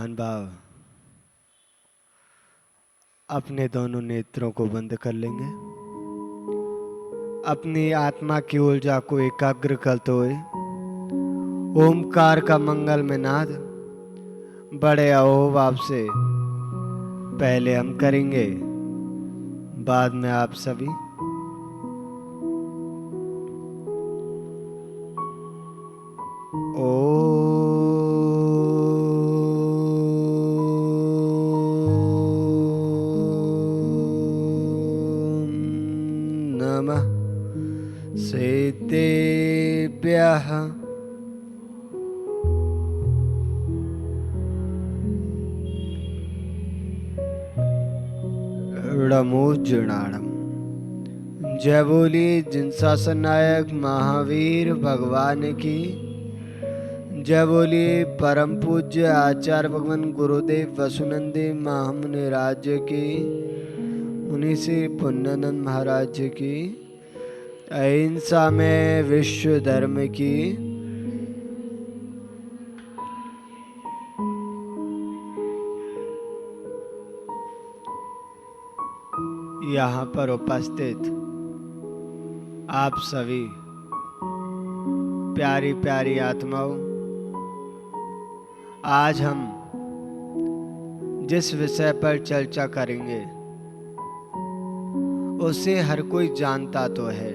महान भाव अपने दोनों नेत्रों को बंद कर लेंगे। अपनी आत्मा की ऊर्जा को एकाग्र करते हुए ओमकार का मंगल में नाद बड़े अहोभाव से पहले हम करेंगे, बाद में आप सभी। नमः सिद्धेभ्यः णमोज्जनाणम। जय बोलिए जिनशासन नायक महावीर भगवान की। जय बोलिए परम पूज्य आचार्य भगवान गुरुदेव वसुनंदी महामुनि राज्य की, मुनि श्री पुण्यानंद महाराज की, अहिंसा में विश्व धर्म की। यहाँ पर उपस्थित आप सभी प्यारी प्यारी आत्माओं, आज हम जिस विषय पर चर्चा करेंगे उसे हर कोई जानता तो है,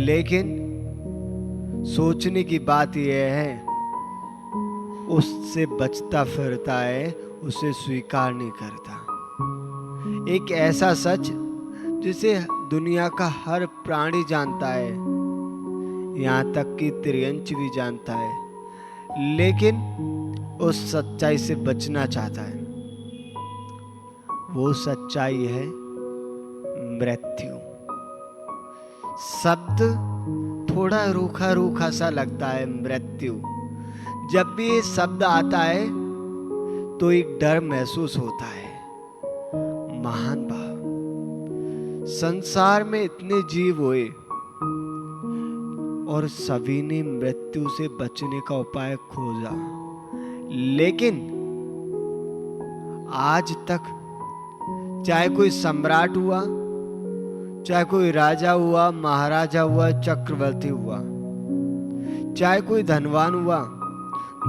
लेकिन सोचने की बात यह है उससे बचता फिरता है, उसे स्वीकार नहीं करता। एक ऐसा सच जिसे दुनिया का हर प्राणी जानता है, यहाँ तक कि त्रियंच भी जानता है, लेकिन उस सच्चाई से बचना चाहता है। वो सच्चाई है मृत्यु। शब्द थोड़ा रूखा रूखा सा लगता है, मृत्यु। जब भी ये शब्द आता है तो एक डर महसूस होता है। महान भाव, संसार में इतने जीव हुए और सभी ने मृत्यु से बचने का उपाय खोजा, लेकिन आज तक चाहे कोई सम्राट हुआ, चाहे कोई राजा हुआ, महाराजा हुआ, चक्रवर्ती हुआ, चाहे कोई धनवान हुआ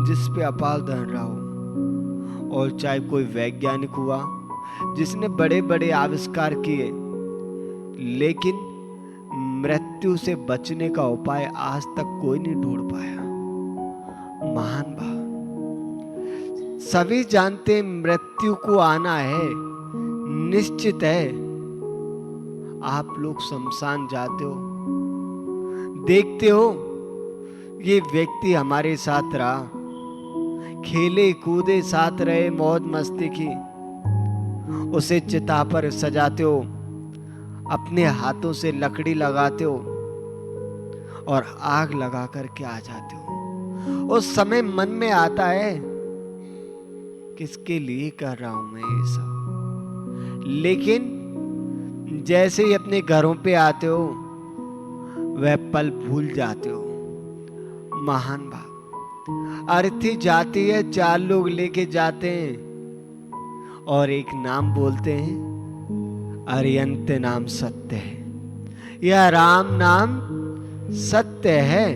जिस पे अपार धन रहा हो, और चाहे कोई वैज्ञानिक हुआ जिसने बड़े बड़े आविष्कार किए, लेकिन मृत्यु से बचने का उपाय आज तक कोई नहीं ढूंढ पाया। महान भाव, सभी जानते मृत्यु को आना है, निश्चित है। आप लोग शमशान जाते हो, देखते हो ये व्यक्ति हमारे साथ रहा, खेले कूदे साथ रहे, मौज मस्ती की, उसे चिता पर सजाते हो, अपने हाथों से लकड़ी लगाते हो और आग लगा करके आ जाते हो। उस समय मन में आता है किसके लिए कर रहा हूं मैं ये सब, लेकिन जैसे ही अपने घरों पे आते हो वह पल भूल जाते हो। महान भाव, अर्थी जाती है, चार लोग लेके जाते हैं और एक नाम बोलते हैं, अरियंत नाम सत्य है। यह राम नाम सत्य है,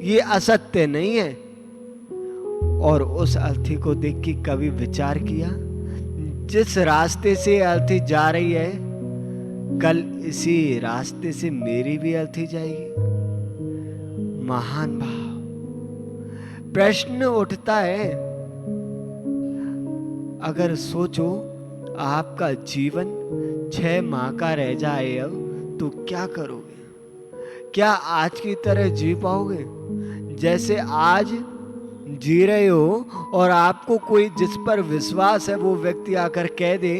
ये असत्य नहीं है। और उस अर्थी को देख के कभी विचार किया, जिस रास्ते से अर्थी जा रही है, कल इसी रास्ते से मेरी भी अर्थी जाएगी। महान भाव, प्रश्न उठता है, अगर सोचो आपका जीवन 6 माह का रह जाए अब, तो क्या करोगे? क्या आज की तरह जी पाओगे जैसे आज जी रहे हो? और आपको कोई जिस पर विश्वास है वो व्यक्ति आकर कह दे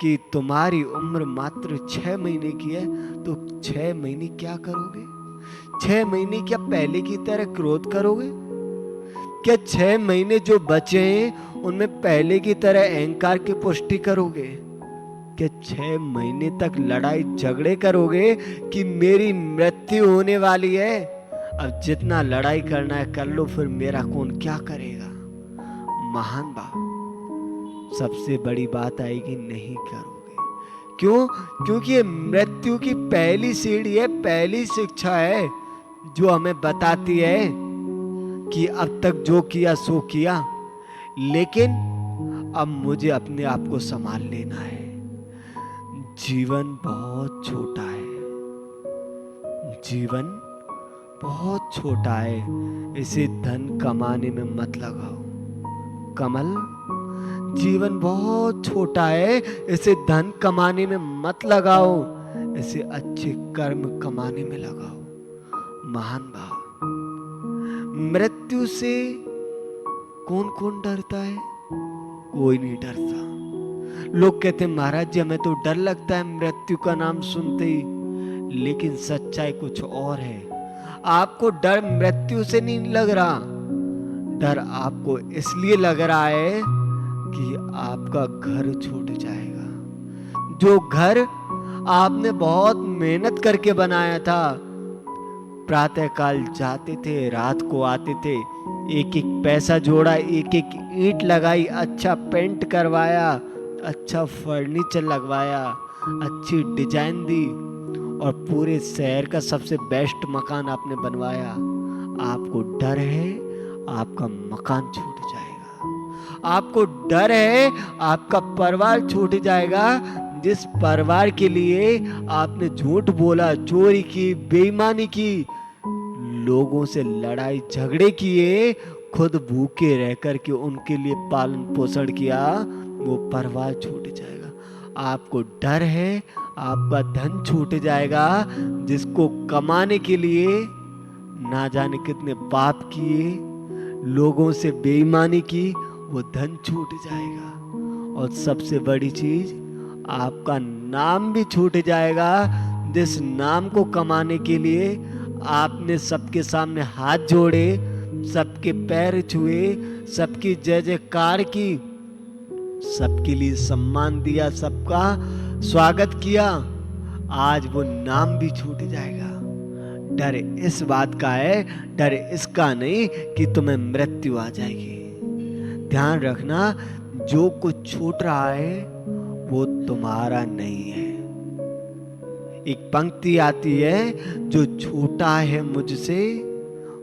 कि तुम्हारी उम्र मात्र 6 महीने की है, तो 6 महीने क्या करोगे? 6 महीने क्या पहले की तरह क्रोध करोगे? क्या 6 महीने जो बचे हैं उनमें पहले की तरह अहंकार की पुष्टि करोगे? क्या 6 महीने तक लड़ाई झगड़े करोगे कि मेरी मृत्यु होने वाली है, अब जितना लड़ाई करना है कर लो, फिर मेरा कौन क्या करेगा। महान भाव, सबसे बड़ी बात आएगी नहीं करोगे। क्यों? क्योंकि ये मृत्यु की पहली सीढ़ी है, पहली शिक्षा है जो हमें बताती है कि अब तक जो किया सो किया, लेकिन अब मुझे अपने आप को संभाल लेना है। जीवन बहुत छोटा है, जीवन बहुत छोटा है, इसे धन कमाने में मत लगाओ। कमल, जीवन बहुत छोटा है, इसे धन कमाने में मत लगाओ, इसे अच्छे कर्म कमाने में लगाओ। महान भाव, मृत्यु से कौन कौन डरता है? कोई नहीं डरता। लोग कहते हैं महाराज जी हमें तो डर लगता है मृत्यु का नाम सुनते ही, लेकिन सच्चाई कुछ और है। आपको डर मृत्यु से नहीं लग रहा, डर आपको इसलिए लग रहा है कि आपका घर छूट जाएगा। जो घर आपने बहुत मेहनत करके बनाया था, प्रातः काल जाते थे, रात को आते थे, एक एक पैसा जोड़ा, एक एक ईंट लगाई, अच्छा पेंट करवाया, अच्छा फर्नीचर लगवाया, अच्छी डिजाइन दी और पूरे शहर का सबसे बेस्ट मकान आपने बनवाया। आपको डर है आपका मकान छूट जाएगा, आपको डर है आपका परिवार छूट जाएगा। जिस परिवार के लिए आपने झूठ बोला, चोरी की, बेईमानी की, लोगों से लड़ाई झगड़े किए, खुद भूखे रह करके उनके लिए पालन पोषण किया, वो परिवार छूट जाएगा। आपको डर है आपका धन छूट जाएगा, जिसको कमाने के लिए ना जाने कितने पाप किए, लोगों से बेईमानी की, वो धन छूट जाएगा। और सबसे बड़ी चीज, आपका नाम भी छूट जाएगा, जिस नाम को कमाने के लिए आपने सबके सामने हाथ जोड़े, सबके पैर छुए, सबकी जय जयकार की, सबके लिए सम्मान दिया, सबका स्वागत किया, आज वो नाम भी छूट जाएगा। डर इस बात का है, डर इसका नहीं कि तुम्हें मृत्यु आ जाएगी। ध्यान रखना, जो कुछ छूट रहा है वो तुम्हारा नहीं है। एक पंक्ति आती है, जो छूटा है मुझसे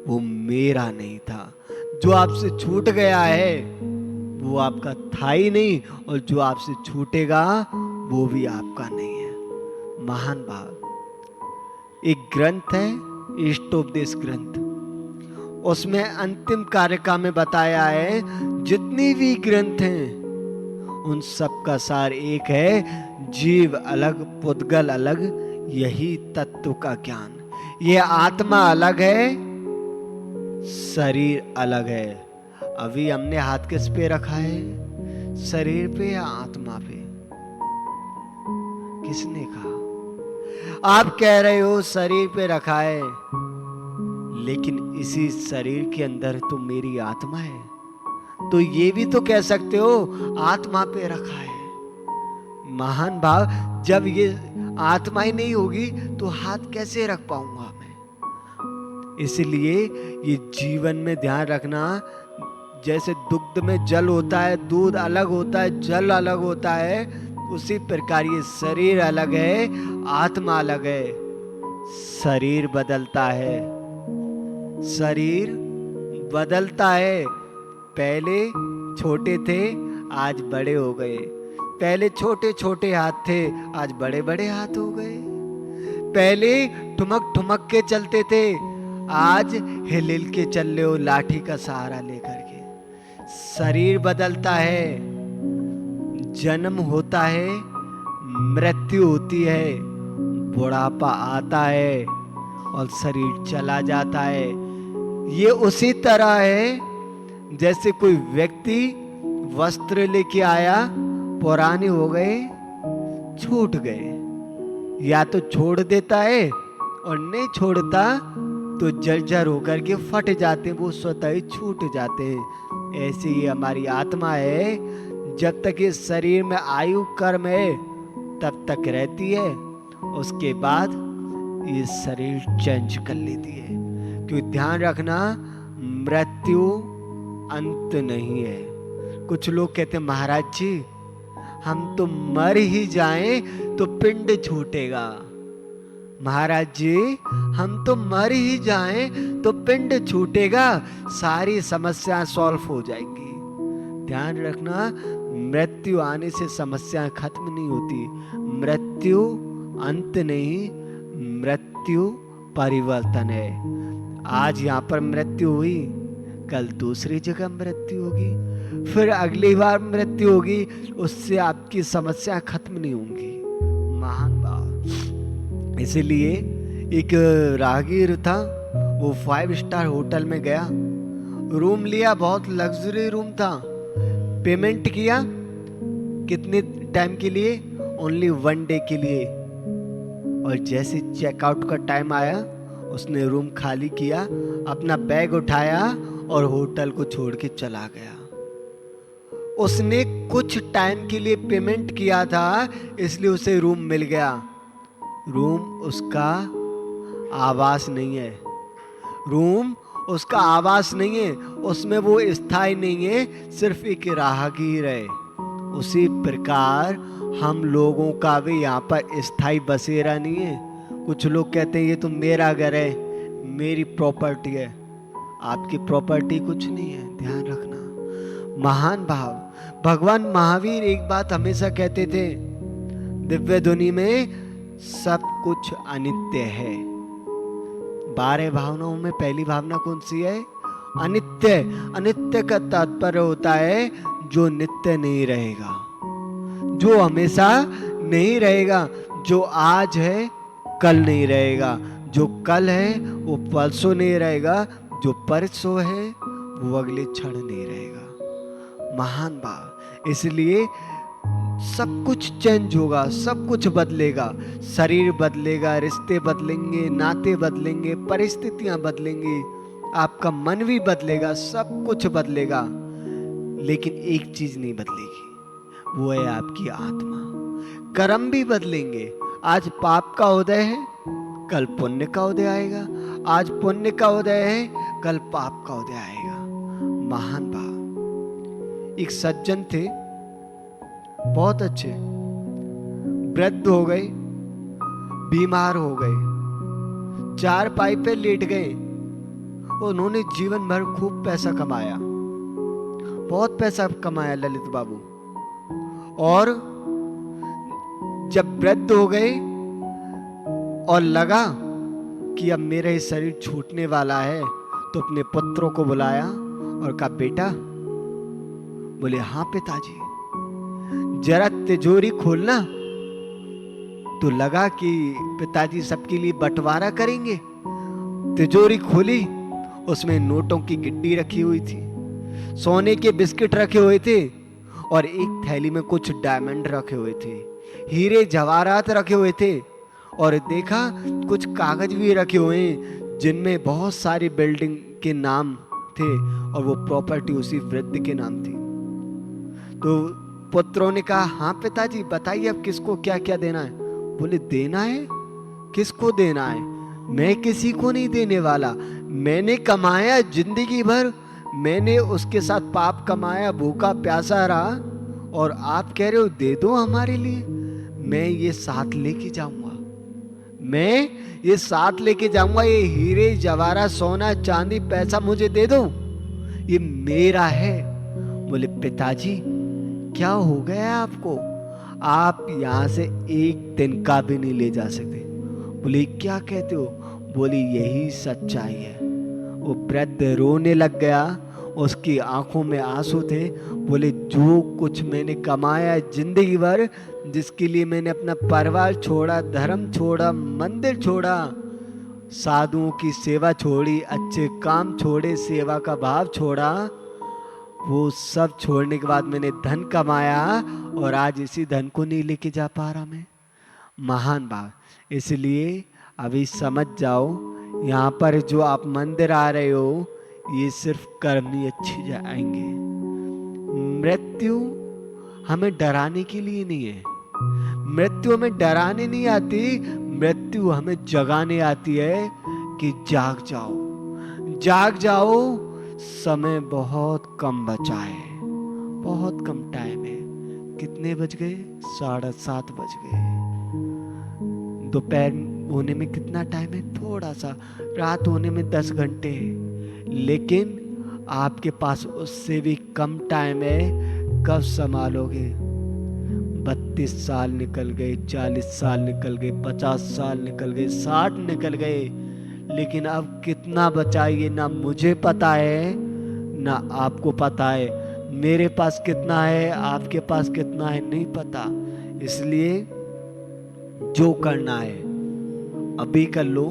वो मेरा नहीं था। जो आपसे छूट गया है वो आपका था ही नहीं, और जो आपसे छूटेगा वो भी आपका नहीं है। महान भाव, एक ग्रंथ है इष्टोपदेश ग्रंथ, उसमें अंतिम कारिका में बताया है जितनी भी ग्रंथ हैं उन सब का सार एक है, जीव अलग पुद्गल अलग, यही तत्व का ज्ञान। ये आत्मा अलग है, शरीर अलग है। अभी हमने हाथ किस पे रखा है? शरीर पे या आत्मा पे? किसने कहा? आप कह रहे हो शरीर पे रखा है, लेकिन इसी शरीर के अंदर तो मेरी आत्मा है। तो ये भी तो कह सकते हो आत्मा पे रखा है। महान भाव, जब ये आत्मा ही नहीं होगी तो हाथ कैसे रख पाऊंगा मैं? इसलिए ये जीवन में ध्यान रखना, जैसे दुग्ध में जल होता है, दूध अलग होता है, जल अलग होता है, उसी प्रकार ये शरीर अलग है, आत्मा अलग है। शरीर बदलता है, शरीर बदलता है। पहले छोटे थे आज बड़े हो गए, पहले छोटे छोटे हाथ थे आज बड़े बड़े हाथ हो गए, पहले ठुमक ठुमक के चलते थे आज हिल हिल के चल रहे हो लाठी का सहारा लेकर के। शरीर बदलता है, जन्म होता है, मृत्यु होती है, बुढ़ापा आता है और शरीर चला जाता है। ये उसी तरह है जैसे कोई व्यक्ति वस्त्र लेके आया, पुराने हो गए, छूट गए, या तो छोड़ देता है और नहीं छोड़ता तो जर्जर होकर के फट जाते हैं, वो स्वतः ही छूट जाते हैं। ऐसे ही हमारी आत्मा है, जब तक ये शरीर में आयु कर्म है तब तक रहती है, उसके बाद ये शरीर चेंज कर लेती है। क्योंकि ध्यान रखना, मृत्यु अंत नहीं है। कुछ लोग कहते हैं महाराज जी हम तो मर ही जाएं तो पिंड छूटेगा। महाराज जी हम तो मर ही जाएं तो पिंड छूटेगा, सारी समस्याएं सॉल्व हो जाएंगी। ध्यान रखना, मृत्यु आने से समस्याएं खत्म नहीं होती। मृत्यु अंत नहीं, मृत्यु परिवर्तन है। आज यहां पर मृत्यु हुई, कल दूसरी जगह मृत्यु होगी, फिर अगली बार मृत्यु होगी, उससे आपकी समस्या खत्म नहीं होंगी। महान बात। इसलिए एक राहगीर था, वो 5 स्टार होटल में गया, रूम लिया, बहुत लग्जरी रूम था, पेमेंट किया, कितने टाइम के लिए? ओनली 1 डे के लिए। और जैसे चेकआउट का टाइम आया, उसने रूम खाली किया, अपना बैग उठाया और होटल को छोड़ के चला गया। उसने कुछ टाइम के लिए पेमेंट किया था, इसलिए उसे रूम मिल गया। रूम उसका आवास नहीं है, रूम उसका आवास नहीं है, उसमें वो स्थायी नहीं है, सिर्फ एक राहगीर है। उसी प्रकार हम लोगों का भी यहाँ पर स्थायी बसेरा नहीं है। कुछ लोग कहते हैं ये तो मेरा घर है, मेरी प्रॉपर्टी है। आपकी प्रॉपर्टी कुछ नहीं है, ध्यान रखना। महान भाव। भगवान महावीर एक बात हमेशा कहते थे, दिव्य दुनिया में सब कुछ अनित्य है। 12 भावनाओं में पहली भावना कौन सी है? अनित्य। अनित्य का तात्पर्य होता है जो नित्य नहीं रहेगा, जो हमेशा नहीं रहेगा, जो आज है कल नहीं रहेगा, जो कल है वो परसों नहीं रहेगा, जो परसों है वो अगले क्षण नहीं रहेगा। महान बात। इसलिए सब कुछ चेंज होगा, सब कुछ बदलेगा, शरीर बदलेगा, रिश्ते बदलेंगे, नाते बदलेंगे, परिस्थितियां बदलेंगी, आपका मन भी बदलेगा, सब कुछ बदलेगा, लेकिन एक चीज नहीं बदलेगी, वो है आपकी आत्मा। कर्म भी बदलेंगे। आज पाप का उदय है, कल पुण्य का उदय आएगा, आज पुण्य का उदय है, कल पाप का उदय आएगा। महान भाव। एक सज्जन थे, बहुत अच्छे, वृद्ध हो गए, बीमार हो गए, चारपाई पे लेट गए। उन्होंने जीवन भर खूब पैसा कमाया, बहुत पैसा कमाया ललित बाबू, और जब वृद्ध हो गए और लगा कि अब मेरा ये शरीर छूटने वाला है, तो अपने पुत्रों को बुलाया और कहा बेटा, बोले हाँ पिताजी, जरा तिजोरी खोलना। तो लगा कि पिताजी सबके लिए बंटवारा करेंगे। तिजोरी खोली, उसमें नोटों की गिट्टी रखी हुई थी, सोने के बिस्किट रखे हुए थे, और एक थैली में कुछ डायमंड रखे हुए थे, हीरे जवाहरात रखे हुए थे, और देखा कुछ कागज भी रखे हुए हैं जिनमें बहुत सारी बिल्डिंग के नाम थे, और वो प्रॉपर्टी उसी वृद्ध के नाम थी। तो पुत्रों ने कहा हाँ पिताजी बताइए अब किसको क्या क्या देना है। बोले देना है? किसको देना है? मैं किसी को नहीं देने वाला, मैंने कमाया जिंदगी भर, मैंने उसके साथ पाप कमाया, भूखा प्यासा रहा, और आप कह रहे हो दे दो हमारे लिए। मैं ये साथ लेके जाऊंगा, मैं ये साथ लेके जाऊंगा, ये हीरे जवाहरात सोना चांदी पैसा मुझे दे दो, ये मेरा है। बोले पिताजी क्या हो गया आपको, आप यहां से एक दिन का भी नहीं ले जा सकते। बोले क्या कहते हो? बोली यही सच्चाई है। वो वृद्ध रोने लग गया, उसकी आंखों में आंसू थे। बोले जो कुछ मैंने कमाया जिंदगी भर, जिसके लिए मैंने अपना परिवार छोड़ा, धर्म छोड़ा, मंदिर छोड़ा, साधुओं की सेवा छोड़ी, अच्छे काम छोड़े, सेवा का भाव छोड़ा, वो सब छोड़ने के बाद मैंने धन कमाया, और आज इसी धन को नहीं लेके जा पा रहा मैं। महान बात। इसलिए अभी समझ जाओ, यहाँ पर जो आप मंदिर आ रहे हो, ये सिर्फ कर्म ही अच्छे जाएंगे। मृत्यु हमें डराने के लिए नहीं है, मृत्यु हमें डराने नहीं आती, मृत्यु हमें जगाने आती है कि जाग जाओ। जाग जाओ, समय बहुत कम बचा है, बहुत कम टाइम है। कितने बज गए? 7:30 बज गए। दोपहर होने में कितना टाइम है? थोड़ा सा। रात होने में 10 घंटे है, लेकिन आपके पास उससे भी कम टाइम है। कब संभालोगे? 32 साल निकल गए, 40 साल निकल गए, 50 साल निकल गए, 60 निकल गए, लेकिन अब कितना बचा ये ना मुझे पता है ना आपको पता है। मेरे पास कितना है, आपके पास कितना है, नहीं पता। इसलिए जो करना है अभी कर लो।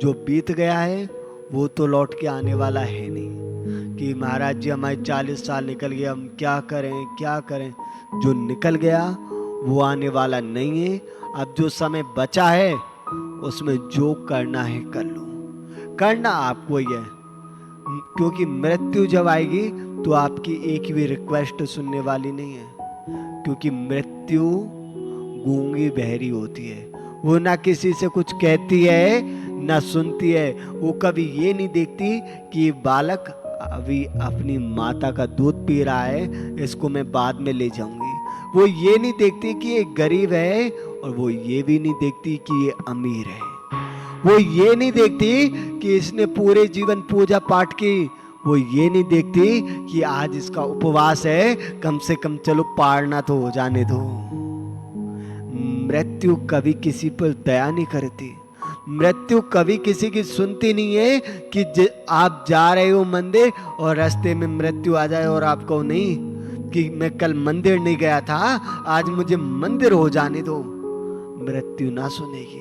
जो बीत गया है वो तो लौट के आने वाला है नहीं कि महाराज जी हमारे 40 साल निकल गए, हम क्या करें क्या करें। जो निकल गया वो आने वाला नहीं है। अब जो समय बचा है उसमें जो करना है कर लो। करना आपको ही है, क्योंकि मृत्यु जब आएगी तो आपकी एक भी रिक्वेस्ट सुनने वाली नहीं है। क्योंकि मृत्यु गूंगी बहरी होती है, वो ना किसी से कुछ कहती है ना सुनती है। वो कभी ये नहीं देखती कि ये बालक अभी अपनी माता का दूध पी रहा है, इसको मैं बाद में ले जाऊंगी। वो ये नहीं देखती कि ये गरीब है, और वो ये भी नहीं देखती कि ये अमीर है। वो ये नहीं देखती कि इसने पूरे जीवन पूजा पाठ की। वो ये नहीं देखती कि आज इसका उपवास है, कम से कम चलो पारना तो हो जाने दो। मृत्यु कभी किसी पर दया नहीं करती। मृत्यु कभी किसी की सुनती नहीं है कि आप जा रहे हो मंदिर और रास्ते में मृत्यु आ जाए और आपको नहीं कि मैं कल मंदिर नहीं गया था, आज मुझे मंदिर हो जाने दो। मृत्यु ना सुनेगी।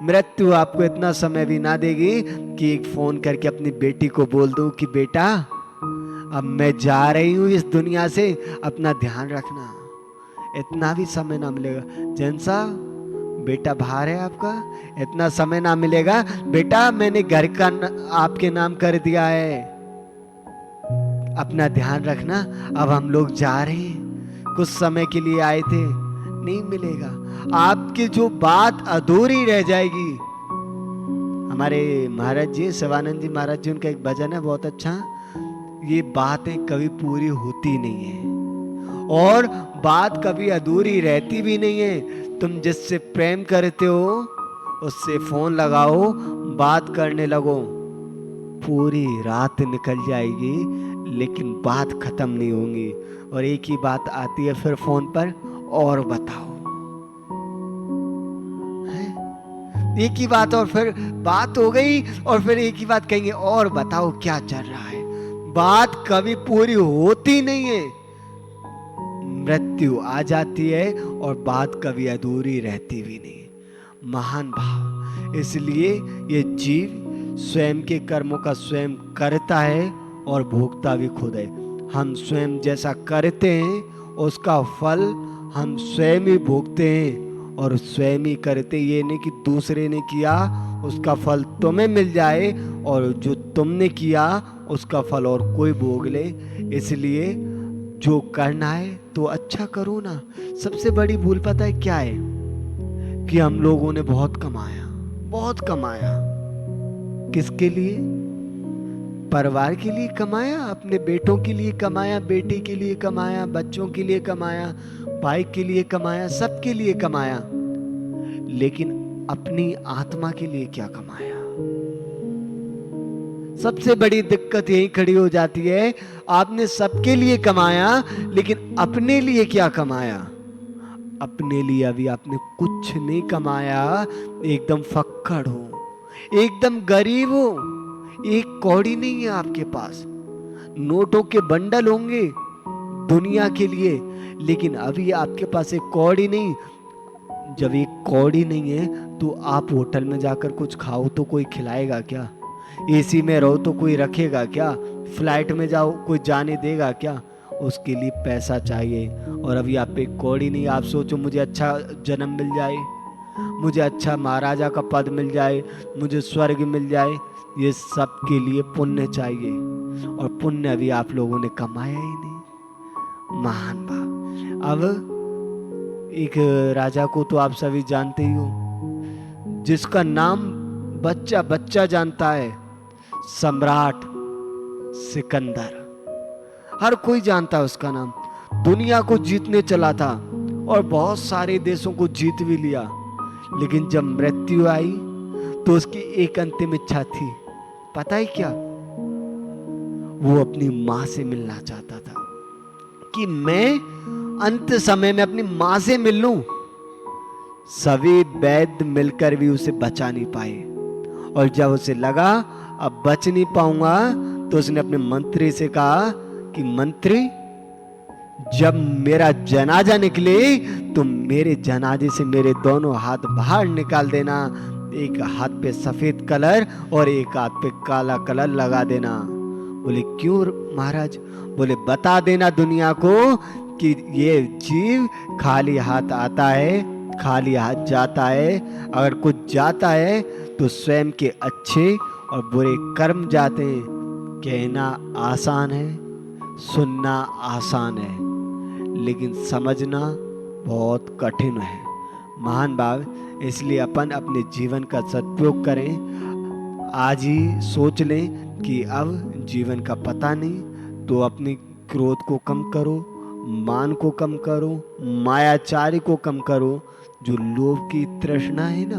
मृत्यु आपको इतना समय भी ना देगी कि एक फोन करके अपनी बेटी को बोल दूं कि बेटा अब मैं जा रही हूं इस दुनिया से, अपना ध्यान रखना। इतना भी समय ना मिलेगा। जैसा बेटा बाहर है आपका, इतना समय ना मिलेगा। बेटा मैंने घर का आपके नाम कर दिया है, अपना ध्यान रखना। अब हम लोग जा रहे हैं, कुछ समय के लिए आए थे, नहीं मिलेगा। आपकी जो बात अधूरी रह जाएगी। हमारे महाराज जी, शिवानंद जी महाराज जी, उनका एक भजन है बहुत अच्छा, ये बातें कभी पूरी होती नहीं है और बात कभी अधूरी रहती भी नहीं है। तुम जिससे प्रेम करते हो उससे फोन लगाओ, बात करने लगो, पूरी रात निकल जाएगी लेकिन बात खत्म नहीं होगी। और एक ही बात आती है फिर फोन पर, और बताओ। एक ही बात, और फिर बात हो गई और फिर एक ही बात कहेंगे, और बताओ क्या चल रहा है। बात कभी पूरी होती नहीं है। मृत्यु आ जाती है और बात कभी अधूरी रहती भी नहीं। महान भाव। इसलिए ये जीव स्वयं के कर्मों का स्वयं करता है और भोगता भी खुद है। हम स्वयं जैसा करते हैं उसका फल हम स्वयं ही भोगते हैं और स्वयं ही करते। ये नहीं कि दूसरे ने किया उसका फल तुम्हें मिल जाए और जो तुमने किया उसका फल और कोई भोग ले। इसलिए जो करना है तो अच्छा करो ना। सबसे बड़ी भूल पता है क्या है? कि हम लोगों ने बहुत कमाया, बहुत कमाया। किसके लिए? परिवार के लिए कमाया, अपने बेटों के लिए कमाया, बेटी के लिए कमाया, बच्चों के लिए कमाया, भाई के लिए कमाया, सबके लिए कमाया। लेकिन अपनी आत्मा के लिए क्या कमाया? सबसे बड़ी दिक्कत यही खड़ी हो जाती है। आपने सबके लिए कमाया लेकिन अपने लिए क्या कमाया? अपने लिए अभी आपने कुछ नहीं कमाया। एकदम फक्कड़ हो, एकदम गरीब हो, एक कौड़ी नहीं है आपके पास। नोटों के बंडल होंगे दुनिया के लिए, लेकिन अभी आपके पास एक कौड़ी नहीं। जब एक कौड़ी नहीं है तो आप होटल में जाकर कुछ खाओ तो कोई खिलाएगा क्या? एसी में रहो तो कोई रखेगा क्या? फ्लाइट में जाओ कोई जाने देगा क्या? उसके लिए पैसा चाहिए। और अभी आप पे कौड़ी नहीं। आप सोचो मुझे अच्छा जन्म मिल जाए, मुझे अच्छा महाराजा का पद मिल जाए, मुझे स्वर्ग मिल जाए, ये सब के लिए पुण्य चाहिए और पुण्य अभी आप लोगों ने कमाया ही नहीं। महान बात। अब एक राजा को तो आप सभी जानते ही हो, जिसका नाम बच्चा बच्चा जानता है। सम्राट सिकंदर, हर कोई जानता है उसका नाम। दुनिया को जीतने चला था और बहुत सारे देशों को जीत भी लिया, लेकिन जब मृत्यु आई तो उसकी एक अंतिम इच्छा थी, पता है क्या? वो अपनी मां से मिलना चाहता था कि मैं अंत समय में अपनी मां से मिल लूं। सभी वैद्य मिलकर भी उसे बचा नहीं पाए, और जब उसे लगा अब बच नहीं पाऊंगा तो उसने अपने मंत्री से कहा कि मंत्री, जब मेरा जनाजा निकले तो मेरे जनाजे से मेरे दोनों हाथ बाहर निकाल देना, एक हाथ पे सफेद कलर और एक हाथ पे काला कलर लगा देना। बोले क्यों महाराज? बोले बता देना दुनिया को कि ये जीव खाली हाथ आता है, खाली हाथ जाता है। अगर कुछ जाता है तो स्वयं के अच्छे और बुरे कर्म जाते हैं। कहना आसान है, सुनना आसान है, लेकिन समझना बहुत कठिन है महान भाव। इसलिए अपन अपने जीवन का सदुपयोग करें। आज ही सोच लें कि अब जीवन का पता नहीं, तो अपने क्रोध को कम करो, मान को कम करो, मायाचारी को कम करो। जो लोभ की तृष्णा है ना,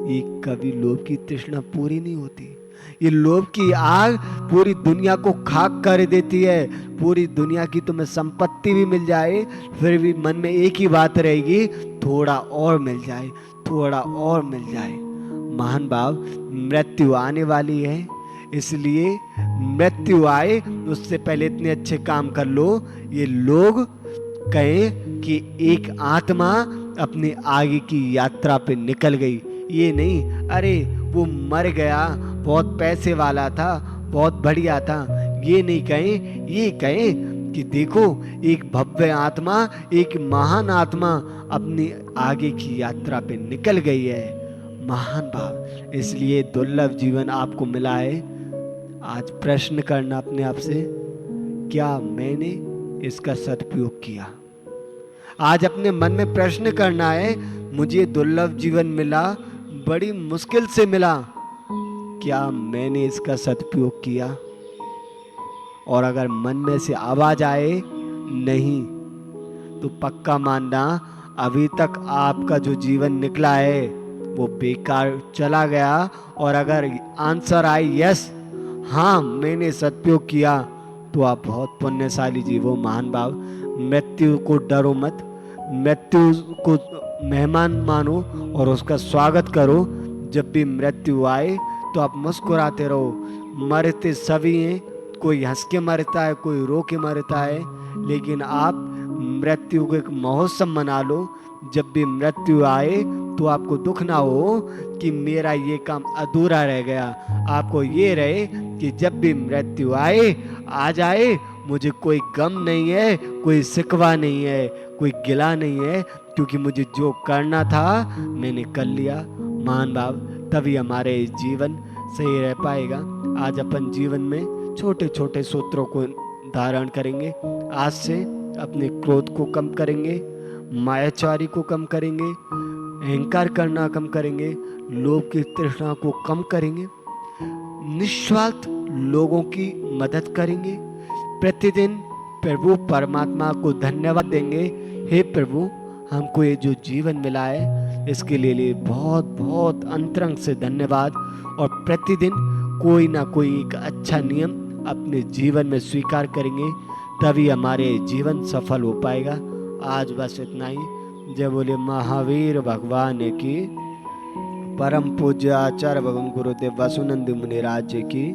ये कभी लोभ की तृष्णा पूरी नहीं होती। ये लोभ की आग पूरी दुनिया को खाक कर देती है। पूरी दुनिया की तुम्हें संपत्ति भी मिल जाए, फिर भी मन में एक ही बात रहेगी, थोड़ा और मिल जाए, थोड़ा और मिल जाए। महान भाव, मृत्यु आने वाली है, इसलिए मृत्यु आए उससे पहले इतने अच्छे काम कर लो। ये लोग कहें कि एक आत्मा अपनी आगे की यात्रा पे निकल गई, ये नहीं अरे वो मर गया, बहुत पैसे वाला था, बहुत बढ़िया था, ये नहीं कहें। ये कहें कि देखो एक भव्य आत्मा, एक महान आत्मा अपनी आगे की यात्रा पे निकल गई है। महान भाव, इसलिए दुर्लभ जीवन आपको मिला है। आज प्रश्न करना अपने आप से, क्या मैंने इसका सदुपयोग किया? आज अपने मन में प्रश्न करना है, मुझे दुर्लभ जीवन मिला, बड़ी मुश्किल से मिला, क्या मैंने इसका सदुपयोग किया? और अगर मन में से आवाज आए नहीं, तो पक्का मानना अभी तक आपका जो जीवन निकला है वो बेकार चला गया। और अगर आंसर आए यस, हाँ मैंने सदुपयोग किया, तो आप बहुत पुण्यशाली जीव हो। महान भाव, मृत्यु को डरो मत, मृत्यु को मेहमान मानो और उसका स्वागत करो। जब भी मृत्यु आए तो आप मुस्कुराते रहो। मरते सभी हैं, कोई हंस के मरता है, कोई रो के मरता है, लेकिन आप मृत्यु को एक महोत्सव मना लो। जब भी मृत्यु आए तो आपको दुख ना हो कि मेरा ये काम अधूरा रह गया। आपको ये रहे कि जब भी मृत्यु आए आ जाए, मुझे कोई गम नहीं है, कोई शिकवा नहीं है, कोई गिला नहीं है, क्योंकि मुझे जो करना था मैंने कर लिया। महान भाव, तभी हमारे जीवन सही रह पाएगा। आज अपन जीवन में छोटे छोटे सूत्रों को धारण करेंगे। आज से अपने क्रोध को कम करेंगे, मायाचारी को कम करेंगे, अहंकार करना कम करेंगे, लोभ की तृष्णा को कम करेंगे, निस्वार्थ लोगों की मदद करेंगे। प्रतिदिन प्रभु परमात्मा को धन्यवाद देंगे, हे प्रभु हमको ये जो जीवन मिला है इसके लिए बहुत बहुत अंतरंग से धन्यवाद। और प्रतिदिन कोई ना कोई एक अच्छा नियम अपने जीवन में स्वीकार करेंगे, तभी हमारे जीवन सफल हो पाएगा। आज बस इतना ही। जय बोले महावीर भगवान की, परम पूज्य आचार्य भगवान गुरुदेव वासुनंद मुनि राज की।